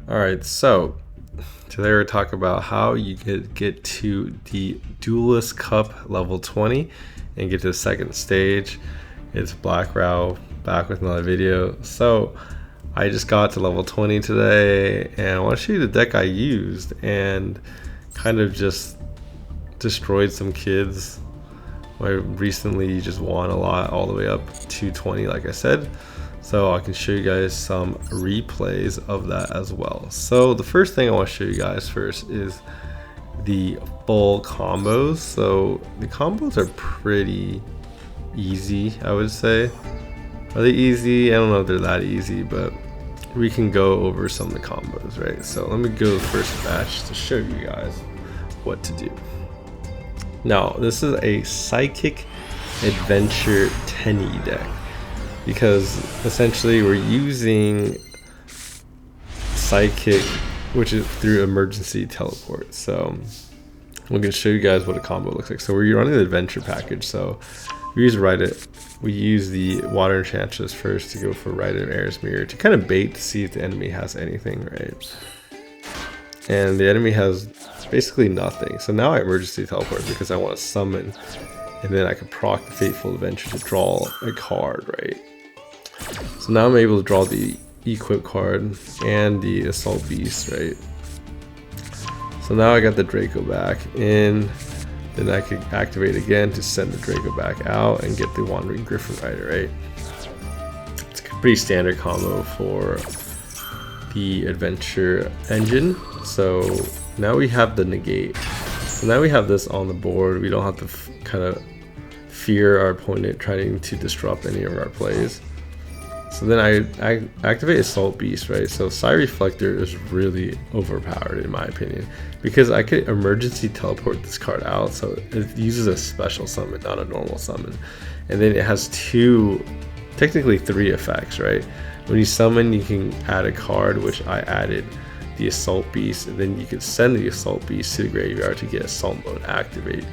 Alright, so today we're talking about how you could get to the Duelist Cup level 20 and get to the second stage. It's Black Row back with another video. So I just got to level 20 today and I want to show you the deck I used and kind of just destroyed some kids. I recently just won a lot all the way up to 20 like I said. So I can show you guys some replays of that as well. So the first thing I want to show you guys first is the full combos. So the combos are pretty easy, I would say. Are they easy? I don't know if they're that easy, but we can go over some of the combos, right? So let me go to the first match to show you guys what to do. Now, this is a Psychic Adventure Tenyi deck, because essentially we're using Psychic, which is through emergency teleport. So I'm going to show you guys what a combo looks like. So we're running the adventure package. So we use the Water Enchantress first to go for Rite of Air's Mirror to kind of bait to see if the enemy has anything, right? And the enemy has basically nothing. So now I emergency teleport because I want to summon, and then I can proc the Fateful Adventure to draw a card, right? So now I'm able to draw the Equip card and the Assault Beast, right? So now I got the Draco back in, then I can activate again to send the Draco back out and get the Wandering Griffin Rider, right? It's a pretty standard combo for the adventure engine. So now we have the negate. So now we have this on the board. We don't have to kind of fear our opponent trying to disrupt any of our plays. So then I activate Assault Beast, right? So Psi-reflector is really overpowered in my opinion, because I could emergency teleport this card out, so it uses a special summon, not a normal summon. And then it has technically three effects, right? When you summon, you can add a card, which I added the Assault Beast, and then you can send the Assault Beast to the graveyard to get Assault Mode activate.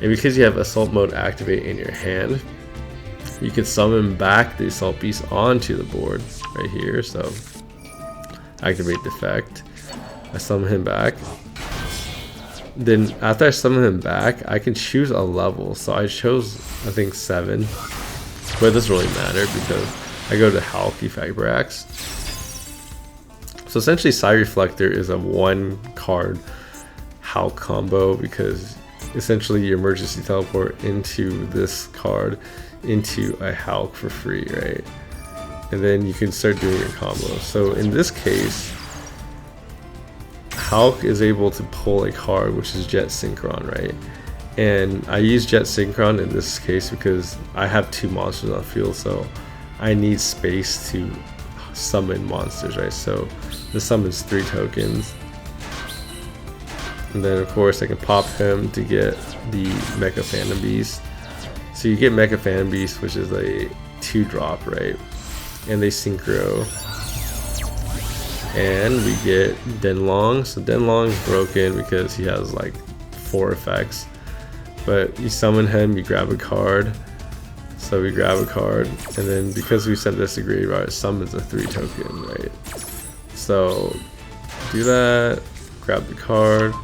And because you have Assault Mode activate in your hand, you can summon back the Assault Beast onto the board right here. So activate the effect, I summon him back. Then after I summon him back, I can choose a level. So I chose, I think, 7, but it doesn't really matter because I go to Hulk Ephrax. So essentially Psi-reflector is a 1-card Hulk combo, because essentially you emergency teleport into this card into a Hulk for free, right? And then you can start doing your combo. So in this case, Hulk is able to pull a card, which is Jet Synchron, right? And I use Jet Synchron in this case because I have 2 monsters on the field, so I need space to summon monsters, right? So this summons 3 tokens. And then of course I can pop him to get the Mecha Phantom Beast. So you get Mecha Phantom Beast, which is a 2-drop, right? And they synchro. And we get Denlong. So Denlong is broken because he has like 4 effects. But you summon him, you grab a card. So we grab a card, and then because we sent this to graveyard, it summons a 3 token, right? So do that, grab the card.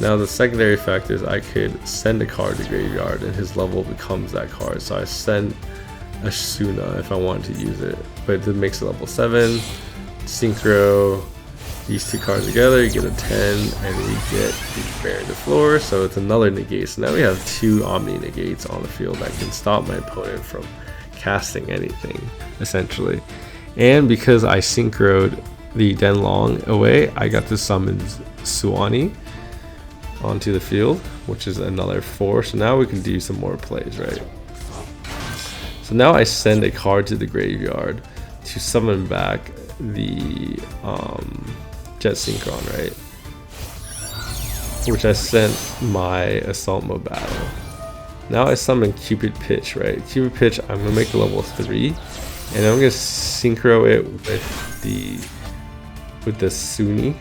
Now the secondary effect is I could send a card to graveyard and his level becomes that card. So I send a Suna if I wanted to use it, but it makes it level 7. Synchro these 2 cards together, you get a 10, and we get the Baron de Fleur. So it's another negate. So now we have 2 Omni negates on the field that can stop my opponent from casting anything, essentially. And because I synchroed the Denlong away, I got to summon Suwani onto the field, which is another 4. So now we can do some more plays, right? So now I send a card to the graveyard to summon back the Jet Synchron, right? Which I sent my Assault Mode battle. Now I summon Cupid Pitch, right? Cupid Pitch, I'm gonna make a level 3, and I'm gonna synchro it with the Suni.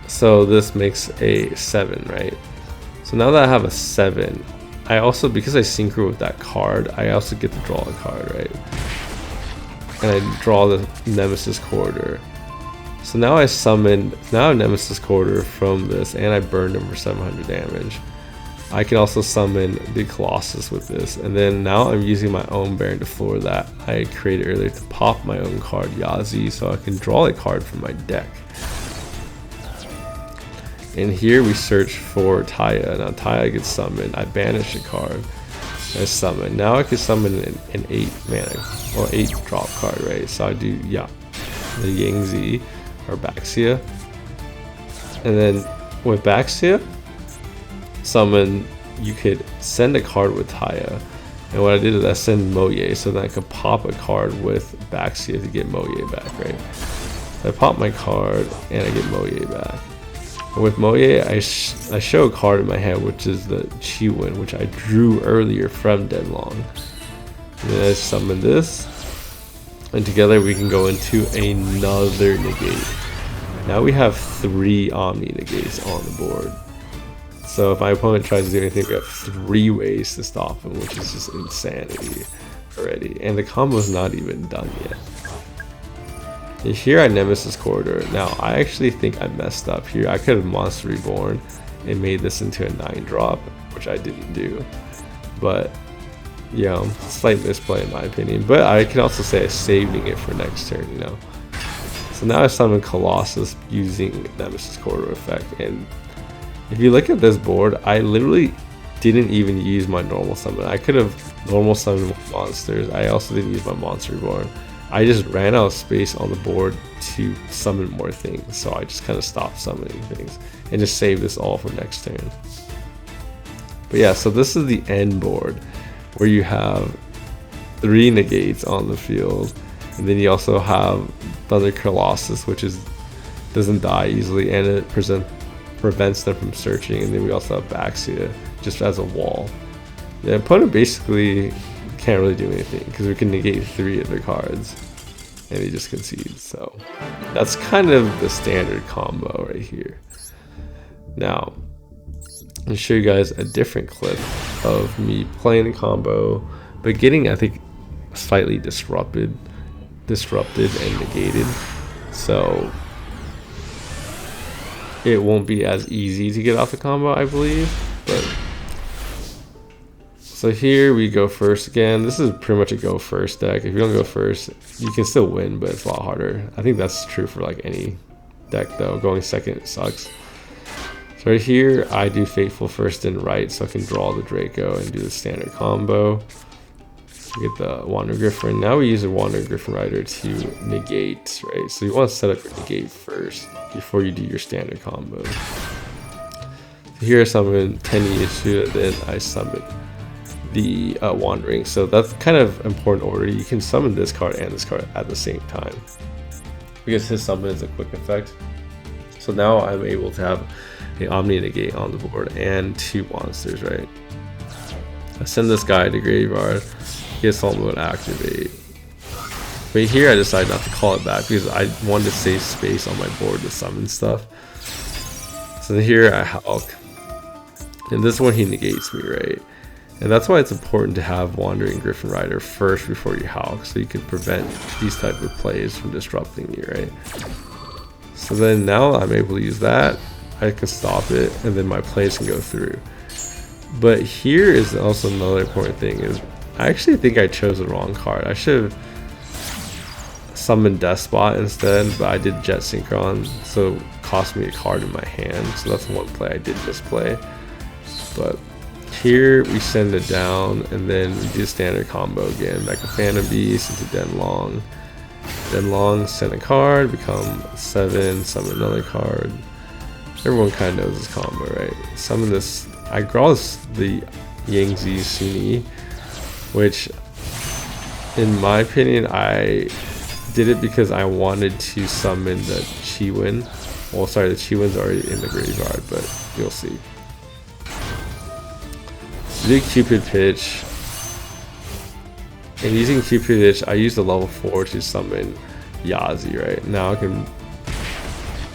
So this makes a 7, right? So now that I have a 7, I also, because I synchro with that card, I also get to draw a card, right? and I draw the Nemesis Corridor. So now I summoned a Nemesis Corridor from this, and I burned him for 700 damage. I can also summon the Colossus with this, and then now I'm using my own Baron de Fleur that I created earlier to pop my own card Yazi, so I can draw a card from my deck. And here we search for Taya. Now Taya gets summoned. I banish a card. I summon. Now I can summon an 8 mana or 8 drop card, right? So I do the Yangtze or Baxia, and then with Baxia summon, you could send a card with Taya, and what I did is I send Moye, so then I could pop a card with Baxia to get Moye back, right? So I pop my card and I get Moye back. And with Moye, I show a card in my hand, which is the Chiwin, which I drew earlier from Denlong. And then I summon this, and together we can go into another negate. Now we have 3 Omni negates on the board. So if my opponent tries to do anything, we have 3 ways to stop him, which is just insanity already. And the combo's not even done yet. And here I Nemesis Corridor. Now I actually think I messed up here. I could have Monster Reborn and made this into a 9-drop, which I didn't do. But you know, slight misplay in my opinion. But I can also say I'm saving it for next turn, you know. So now I summon Colossus using Nemesis Corridor effect, and if you look at this board, I literally didn't even use my normal summon. I could have normal summoned monsters. I also didn't use my Monster Reborn. I just ran out of space on the board to summon more things, so I just kind of stopped summoning things and just saved this all for next turn. But yeah, so this is the end board where you have 3 negates on the field, and then you also have Thunder Colossus, which doesn't die easily, and it prevents them from searching. And then we also have Baxia just as a wall. The opponent basically can't really do anything because we can negate 3 of their cards, and he just concedes. So that's kind of the standard combo right here. Now I'll show you guys a different clip of me playing the combo, but getting, I think, slightly disrupted and negated. So it won't be as easy to get off the combo, I believe. But so here we go first again. This is pretty much a go first deck. If you don't go first, you can still win, but it's a lot harder. I think that's true for like any deck though. Going second sucks. So right here, I do Fateful first and right, so I can draw the Draco and do the standard combo. We get the Wandering Griffin. Now we use a Wandering Griffin Rider to negate, right? So you want to set up your negate first before you do your standard combo. So here I summon Tenyi, then I summon the Wandering. So that's kind of important order. You can summon this card and this card at the same time because his summon is a quick effect. So now I'm able to have the Omni negate on the board and 2 monsters, right? I send this guy to graveyard, get Assault Mode activate. But here I decided not to call it back because I wanted to save space on my board to summon stuff. So here I Hulk, and this one he negates me, right? And that's why it's important to have Wandering Griffin Rider first before you Hulk, so you can prevent these type of plays from disrupting you, right? So then now I'm able to use that. I can stop it, and then my plays can go through. But here is also another important thing is I actually think I chose the wrong card. I should have summoned Despot instead, but I did Jet Synchron, so it cost me a card in my hand. So that's one play I did misplay. But here we send it down, and then we do standard combo again. Back to Phantom Beast into Denlong. Denlong, send a card, become 7, summon another card. Everyone kind of knows this combo, right? Summon this. I draw the Yangtze Suni, which in my opinion I did it because I wanted to summon the Chiwin. Well, sorry, the Chiwin's already in the graveyard, but you'll see. Do Cupid Pitch, and using Cupid Pitch I use the level 4 to summon Yazi, right? Now I can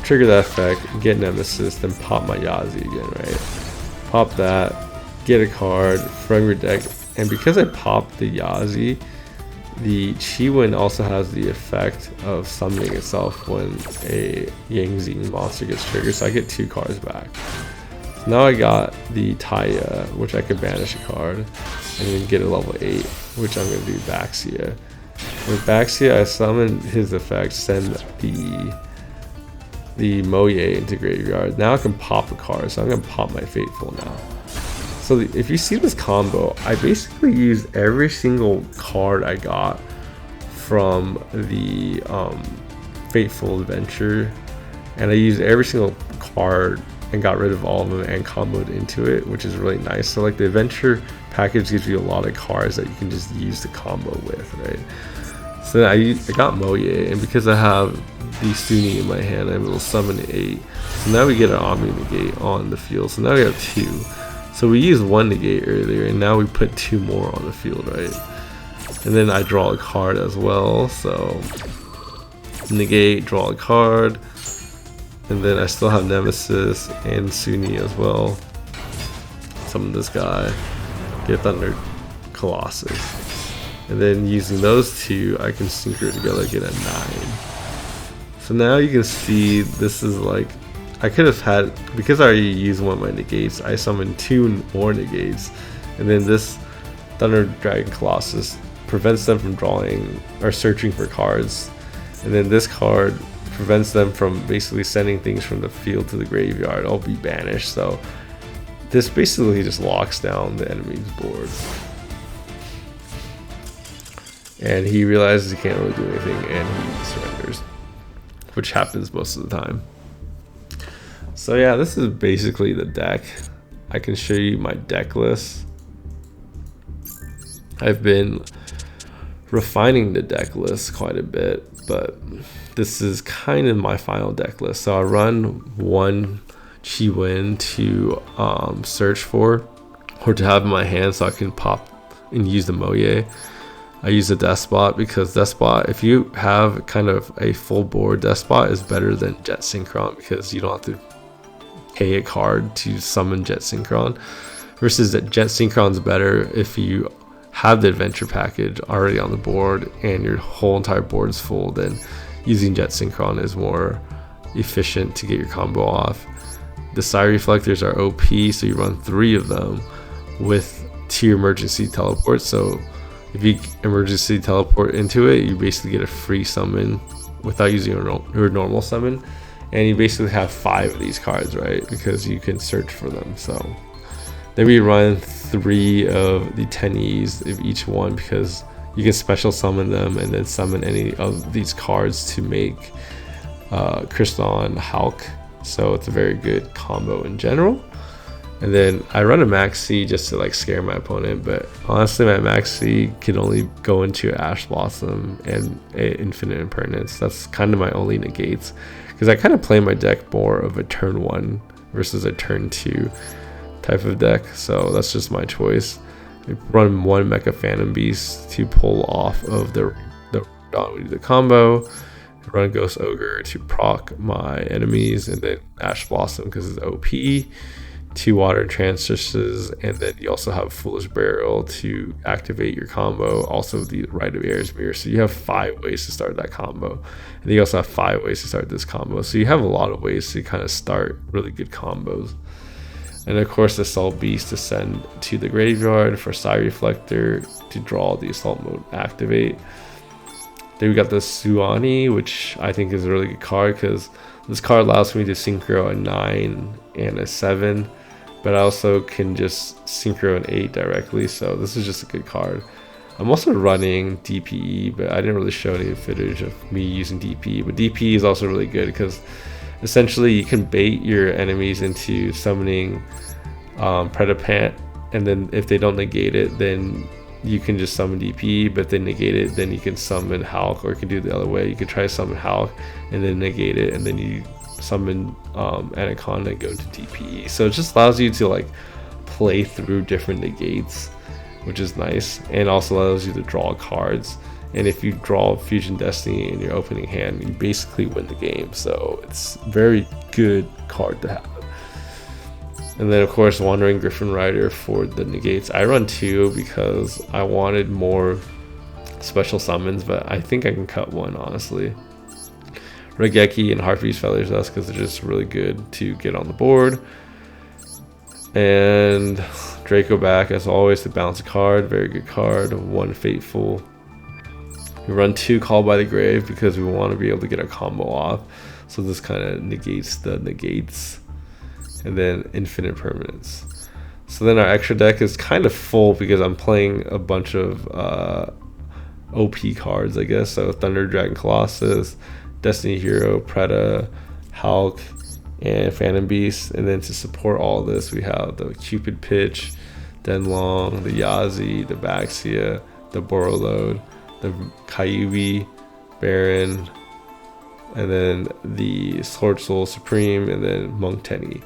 trigger that effect, get Nemesis, then pop my Yazi again, right? Pop that, get a card from your deck, and because I popped the Yazi, the Chi also has the effect of summoning itself when a Yangzing monster gets triggered, so I get 2 cards back. So now I got the Taya, which I could banish a card, and then get a level 8, which I'm going to do Baxia. With Baxia, I summon his effect, send the Moye into graveyard. Now I can pop a card, so I'm going to pop my Fateful now. So if you see this combo, I basically used every single card I got from the Fateful Adventure, and I used every single card and got rid of all of them and comboed into it, which is really nice. So like the adventure package gives you a lot of cards that you can just use to combo with, right? So I got Moye, and because I have the Sunni in my hand, I'm able to summon 8. So now we get an Omni Negate on the field. So now we have 2. So we used 1 negate earlier, and now we put 2 more on the field, right? And then I draw a card as well. So negate, draw a card, and then I still have Nemesis and Sunni as well. Summon this guy, get Thunder Colossus, and then using those 2, I can synchro together, get a 9. So now you can see this is like, I could have had, because I already used 1 of my negates, I summoned 2 more negates, and then this Thunder Dragon Colossus prevents them from drawing or searching for cards, and then this card prevents them from basically sending things from the field to the graveyard. I'll be banished, so this basically just locks down the enemy's board. And he realizes he can't really do anything, and he surrenders, which happens most of the time. So yeah, this is basically the deck. I can show you my deck list. I've been refining the deck list quite a bit, but this is kind of my final deck list. So I run 1 Chi to search for, or to have in my hand so I can pop and use the Moye. I use a Despot because Despot, if you have kind of a full board, Despot is better than Jet Synchron because you don't have to pay a card to summon Jet Synchron, versus that Jet Synchron's better if you have the adventure package already on the board and your whole entire board is full. Then using Jet Synchron is more efficient to get your combo off. The Psi-reflectors are OP, so you run 3 of them with 2 emergency teleports. So if you emergency teleport into it, you basically get a free summon without using your normal summon, and you basically have 5 of these cards, right? Because you can search for them. So then we run 3 of the Tenyis of each one, because you can special summon them and then summon any of these cards to make Kristalon Hulk. So it's a very good combo in general. And then I run a Maxi just to like scare my opponent, but honestly my Maxi can only go into Ash Blossom and Infinite Impermanence. That's kind of my only negates, because I kind of play my deck more of a turn 1 versus a turn 2 type of deck. So that's just my choice. I run 1 Mecha Phantom Beast to pull off of the combo. Run Ghost Ogre to proc my enemies, and then Ash Blossom because it's OP. 2 Water Transistors, and then you also have Foolish Burial to activate your combo. Also the Rite of Air's Mirror. So you have 5 ways to start that combo, and you also have 5 ways to start this combo. So you have a lot of ways to kind of start really good combos. And of course the Assault Beast to send to the graveyard for Psi-reflector to draw the Assault Mode activate. Then we got the Suani, which I think is a really good card because this card allows me to synchro a 9 and a 7, but I also can just synchro an 8 directly, so this is just a good card. I'm also running DPE, but I didn't really show any footage of me using DPE, but DPE is also really good because essentially you can bait your enemies into summoning Predapant, and then if they don't negate it, then you can just summon DP, but then negate it, then you can summon Hulk, or you can do it the other way. You can try to summon Hulk and then negate it, and then you summon Anaconda and go to DPE. So it just allows you to like play through different negates, which is nice, and also allows you to draw cards. And if you draw Fusion Destiny in your opening hand, you basically win the game. So it's a very good card to have. And then of course Wandering Griffin Rider for the negates. I run 2 because I wanted more special summons, but I think I can cut one, honestly. Regeki and Harpy's Feathers Dust, because they're just really good to get on the board. And Draco back, as always, to bounce a card. Very good card. 1 Fateful. We run 2 Call by the Grave because we want to be able to get our combo off. So this kind of negates the negates. And then Infinite Permanence. So then our extra deck is kind of full because I'm playing a bunch of OP cards, I guess. So Thunder Dragon Colossus, Destiny Hero, Preda, Hulk, and Phantom Beast. And then to support all this, we have the Cupid Pitch, Denlong, the Yazi, the Baxia, the Borreload, the Kyubi, Baron, and then the Sword Soul Supreme, and then Monk Tenyi.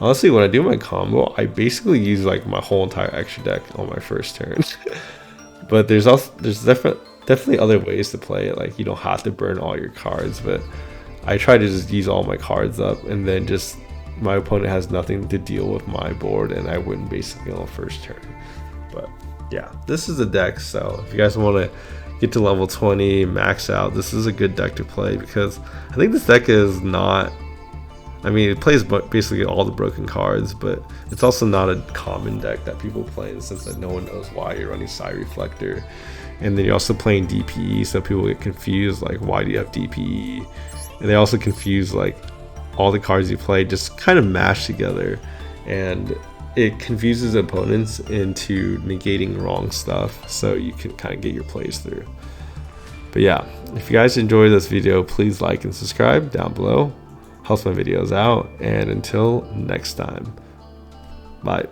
Honestly, when I do my combo, I basically use like my whole entire extra deck on my first turn. But there's definitely other ways to play it. Like, you don't have to burn all your cards, but I try to just use all my cards up, and then just my opponent has nothing to deal with my board, and I win basically on the first turn. But yeah, this is a deck. So if you guys want to get to level 20, max out, this is a good deck to play, because I think this deck is not, I mean, it plays basically all the broken cards, but it's also not a common deck that people play, in the sense that no one knows why you're running Psi-reflector. And then you're also playing DPE, so people get confused, like, why do you have DPE? And they also confuse, like, all the cards you play just kind of mash together, and it confuses opponents into negating wrong stuff, so you can kind of get your plays through. But yeah, if you guys enjoyed this video, please like and subscribe down below. Helps my videos out, and until next time, bye.